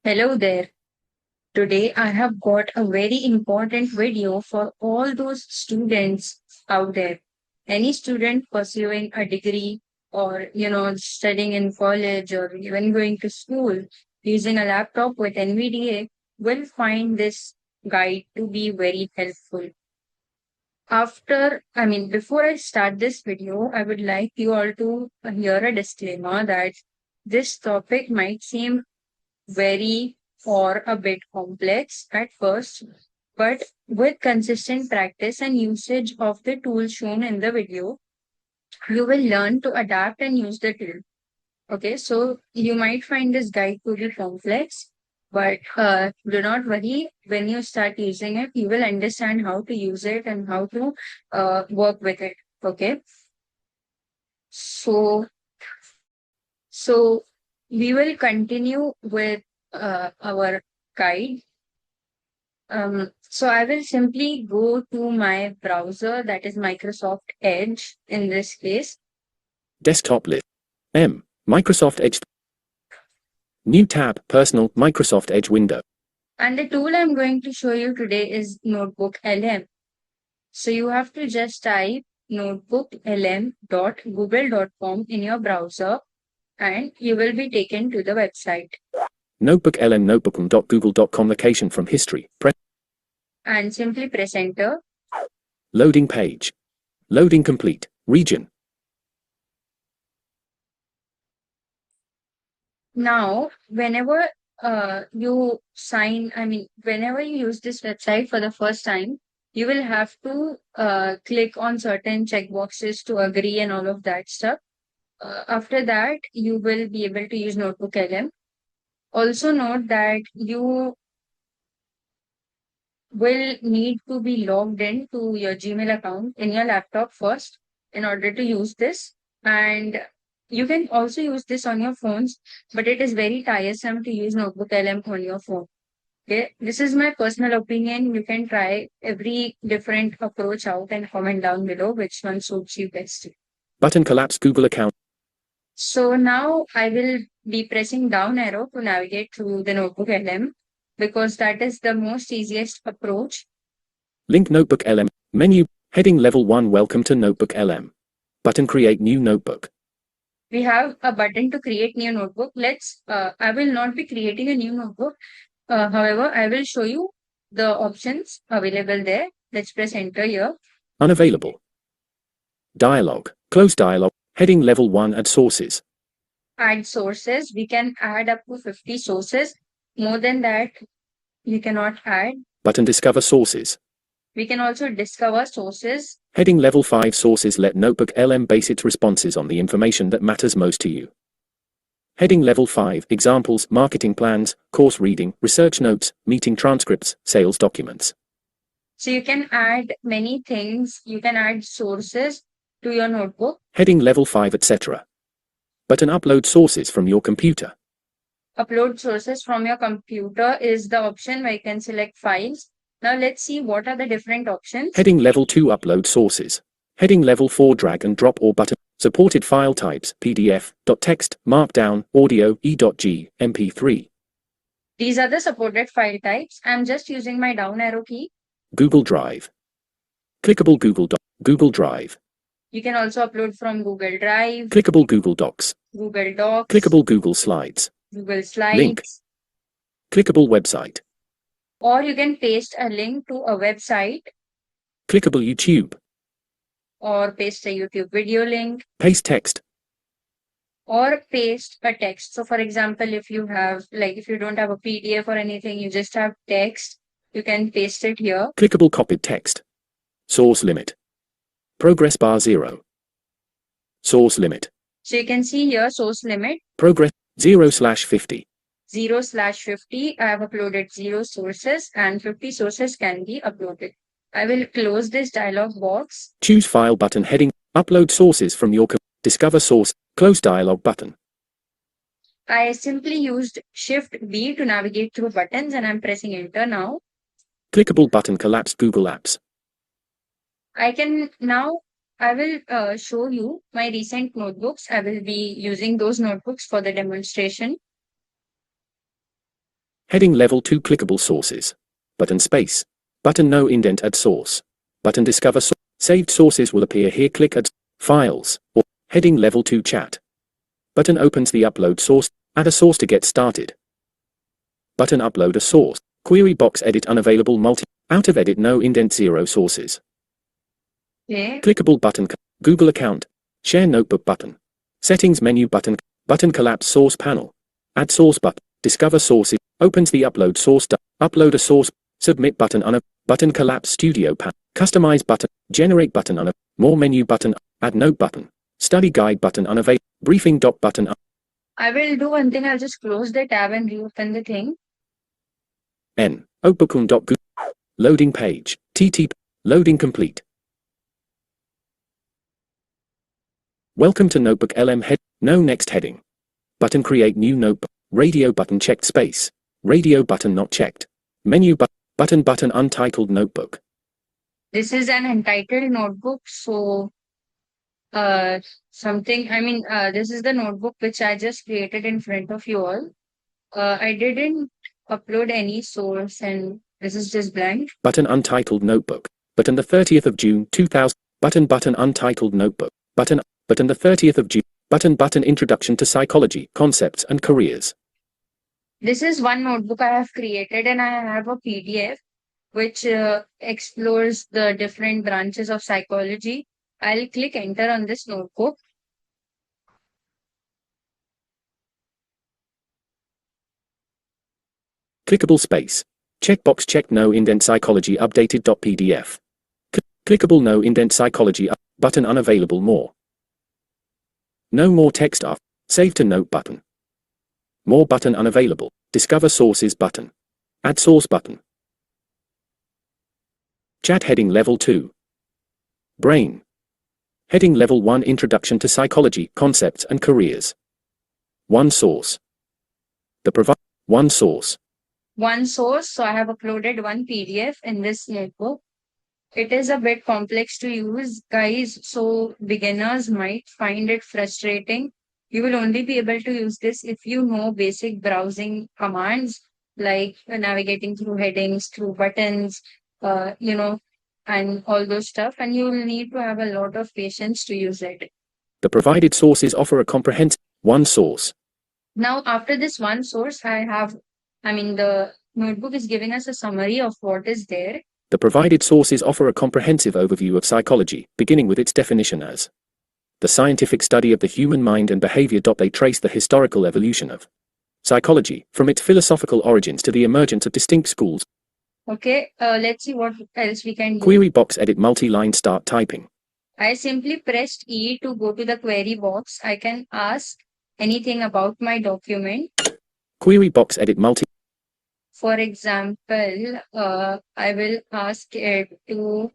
Hello there. Today I have got a very important video for all those students out there. Any student pursuing a degree or studying in college or even going to school using a laptop with NVDA will find this guide to be very helpful. Before I start this video, I would like you all to hear a disclaimer that this topic might seem very or a bit complex at first, but with consistent practice and usage of the tools shown in the video, you will learn to adapt and use the tool. Okay, so you might find this guide to be complex, but do not worry. When you start using it, you will understand how to use it and how to work with it. Okay, so so we will continue with our guide. So I will simply go to my browser, that is Microsoft Edge in this case. Desktop list. Microsoft Edge. New tab, Personal, Microsoft Edge window. And the tool I'm going to show you today is NoteBookLM. So you have to just type notebooklm.google.com in your browser and you will be taken to the website. NoteBookLM notebooklm.google.com location from history. And simply press enter. Loading page. Loading complete. Region. Now, whenever you whenever you use this website for the first time, you will have to click on certain checkboxes to agree and all of that stuff. After that, you will be able to use NoteBookLM. Also note that you will need to be logged in to your Gmail account in your laptop first in order to use this. And you can also use this on your phones, but it is very tiresome to use NoteBookLM on your phone. Okay, this is my personal opinion. You can try every different approach out and comment down below which one suits you best. Button collapse Google account. So now I will be pressing down arrow to navigate through the NoteBookLM because that is the most easiest approach. Link NoteBookLM. Menu. Heading level 1. Welcome to NoteBookLM. Button create new notebook. We have a button to create new notebook. I will not be creating a new notebook. However, I will show you the options available there. Let's press enter here. Unavailable. Dialog. Close dialog. Heading level 1. Add sources. Add sources. We can add up to 50 sources. More than that, you cannot add. Button discover sources. We can also discover sources. Heading level 5 sources. Let NoteBookLM base its responses on the information that matters most to you. Heading level 5 examples, marketing plans, course reading, research notes, meeting transcripts, sales documents. So you can add many things. You can add sources to your notebook. Heading level 5 etc. Button upload sources from your computer. Upload sources from your computer is the option where you can select files. Now let's see what are the different options. Heading level 2 upload sources. Heading level 4 drag and drop or button. Supported file types PDF, .text, Markdown, Audio, E.g, MP3. These are the supported file types. I'm just using my down arrow key. Google Drive. Clickable Google Drive. You can also upload from Google Drive. Clickable Google Docs. Google Docs. Clickable Google Slides. Google Slides. Link. Clickable website. Or you can paste a link to a website. Clickable YouTube. Or paste a YouTube video link. Paste text. Or paste a text. So for example, if you don't have a PDF or anything, you just have text, you can paste it here. Clickable copied text. Source limit. Progress bar 0. Source limit. So you can see here source limit. Progress 0/50. 0/50. I have uploaded 0 sources and 50 sources can be uploaded. I will close this dialog box. Choose file button heading. Upload sources from your discover source. Close dialog button. I simply used Shift B to navigate through buttons and I'm pressing enter now. Clickable button collapsed Google Apps. I can now I will show you my recent notebooks. I will be using those notebooks for the demonstration. Heading Level 2 Clickable Sources. Button Space. Button No Indent Add Source. Button Discover Source. Saved sources will appear here. Click Add Files. Or Heading Level 2 Chat. Button opens the Upload Source. Add a source to get started. Button Upload a source. Query box Edit Unavailable Multi. Out of Edit No Indent 0 Sources. Okay. Clickable button. Google account. Share notebook button. Settings menu button. Button collapse source panel. Add source button. Discover sources. Opens the upload source. Upload a source. Submit button on a button collapse studio panel. Customize button. Generate button on a more menu button. Add note button. Study guide button unavailable. Briefing doc button. I will do one thing. I'll just close the tab and reopen the thing. NoteBookLM. Loading page. TT. Loading complete. Welcome to NoteBookLM head. No next heading. Button create new notebook. Radio button checked space. Radio button not checked. Menu button untitled notebook. This is an untitled notebook, so this is the notebook which I just created in front of you all. I didn't upload any source and this is just blank. Button untitled notebook. Button the 30th of June 2000. Button untitled notebook. Button the 30th of June. Button Introduction to Psychology, Concepts and Careers. This is one notebook I have created and I have a PDF which explores the different branches of psychology. I'll click enter on this notebook. Clickable space. Checkbox checked no indent psychology updated.pdf. Clickable no indent psychology button unavailable more. No more text after. Save to note button. More button unavailable. Discover sources button. Add source button. Chat heading level 2. Brain. Heading level 1 Introduction to Psychology, Concepts and Careers. One source. One source. One source, so I have uploaded one PDF in this notebook. It is a bit complex to use, guys, so beginners might find it frustrating. You will only be able to use this if you know basic browsing commands like navigating through headings, through buttons, and all those stuff. And you will need to have a lot of patience to use it. The provided sources offer a comprehensive one source. Now, after this one source, the notebook is giving us a summary of what is there. The provided sources offer a comprehensive overview of psychology, beginning with its definition as the scientific study of the human mind and behavior. They trace the historical evolution of psychology, from its philosophical origins to the emergence of distinct schools. Okay, let's see what else we can do. Query box edit multi-line start typing. I simply pressed E to go to the query box. I can ask anything about my document. Query box edit multi. For example, I will ask it to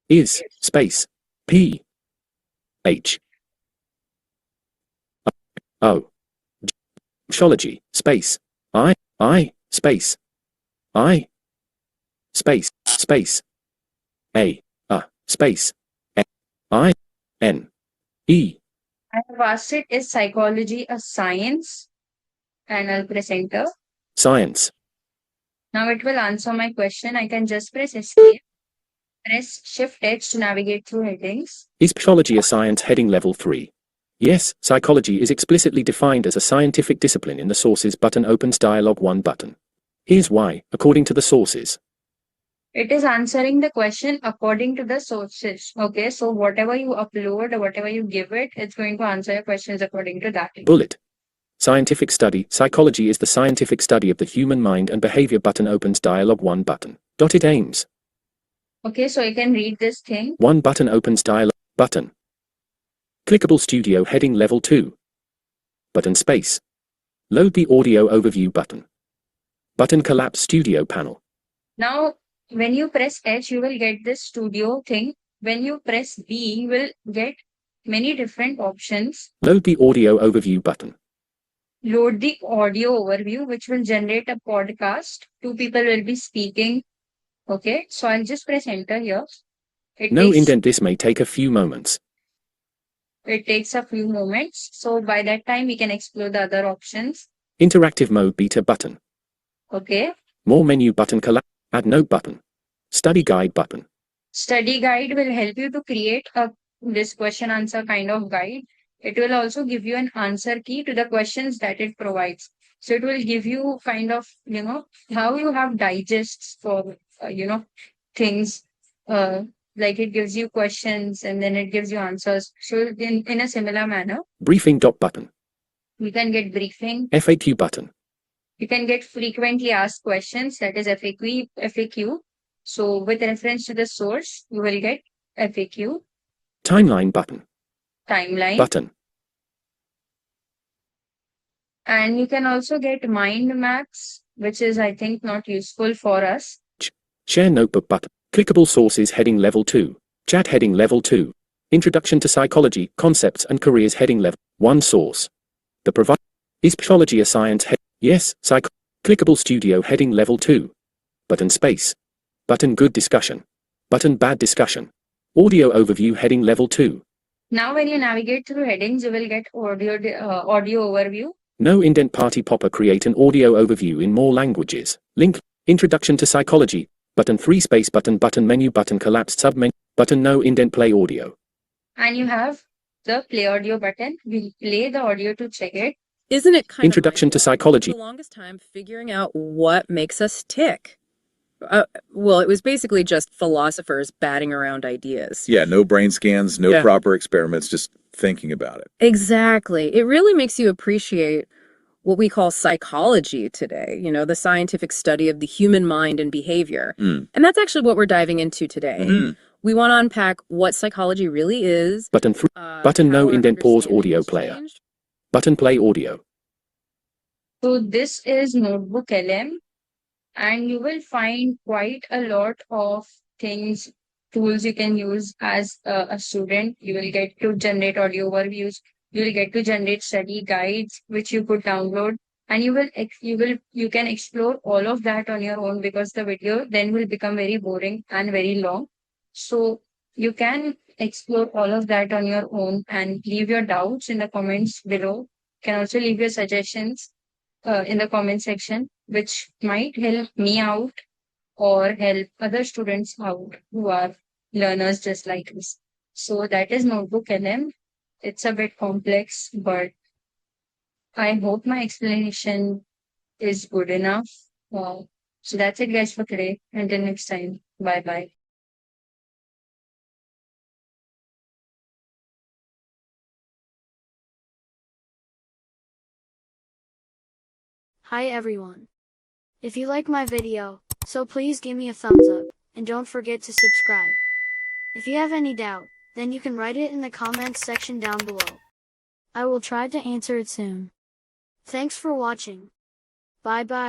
is space P H O Psychology space I space I space A space I N E. I have asked it, is psychology a science? And I'll press enter. Science. Now it will answer my question. I can just press escape. Press Shift H to navigate through headings. Is psychology a science? Heading level 3. Yes, psychology is explicitly defined as a scientific discipline in the sources button opens dialog 1 button. Here's why, according to the sources. It is answering the question according to the sources. Okay, so whatever you upload or whatever you give it, it's going to answer your questions according to that. Bullet. Scientific study. Psychology is the scientific study of the human mind and behavior button opens dialog 1 button. It aims. Okay, so you can read this thing. 1 button opens dialog button. Clickable studio heading level 2. Button space. Load the audio overview button. Button collapse studio panel. Now, when you press H, you will get this studio thing. When you press B, you will get many different options. Load the audio overview button. load the audio overview, which will generate a podcast. Two people will be speaking. Okay, so I'll just press enter here. No indent. This may take a few moments. It takes a few moments. So by that time, we can explore the other options. Interactive mode beta button. Okay. More menu button. Add note button. Study guide button. Study guide will help you to create this question answer kind of guide. It will also give you an answer key to the questions that it provides. So it will give you kind of, how you have digests for, things. Like it gives you questions and then it gives you answers. So in a similar manner. Briefing button. You can get briefing. FAQ button. You can get frequently asked questions, that is FAQ. So with reference to the source, you will get FAQ. Timeline button. Timeline button. And you can also get mind maps, which is, I think, not useful for us. Share notebook button. Clickable sources heading level 2. Chat heading level 2. Introduction to psychology, concepts and careers heading level 1 source. The provider is psychology a science head. Yes, clickable studio heading level 2. Button space. Button good discussion. Button bad discussion. Audio overview heading level 2. Now when you navigate through headings, you will get audio overview. No indent party popper create an audio overview in more languages. Link. Introduction to psychology. Button 3 space button menu button collapsed submenu button no indent play audio. And you have the play audio button. We'll play the audio to check it. Isn't it kind Introduction to psychology. The longest time figuring out what makes us tick. Well, it was basically just philosophers batting around ideas. Yeah, no brain scans, no proper experiments, just thinking about it. Exactly. It really makes you appreciate what we call psychology today, the scientific study of the human mind and behavior. And that's actually what we're diving into today. We want to unpack what psychology really is. Button no indent pause audio player. Button play audio. So this is NoteBookLM, and you will find quite a lot of tools you can use as a student. You will get to generate audio overviews. You will get to generate study guides, which you could download, and you can explore all of that on your own, because the video then will become very boring and very long. So you can explore all of that on your own and leave your doubts in the comments below. You can also leave your suggestions in the comment section, which might help me out or help other students out who are learners just like us. So that is NoteBookLM. It's a bit complex, but I hope my explanation is good enough. So that's it, guys, for today. Until next time. Bye-bye. Hi everyone. If you like my video, so please give me a thumbs up, and don't forget to subscribe. If you have any doubt, then you can write it in the comments section down below. I will try to answer it soon. Thanks for watching. Bye bye.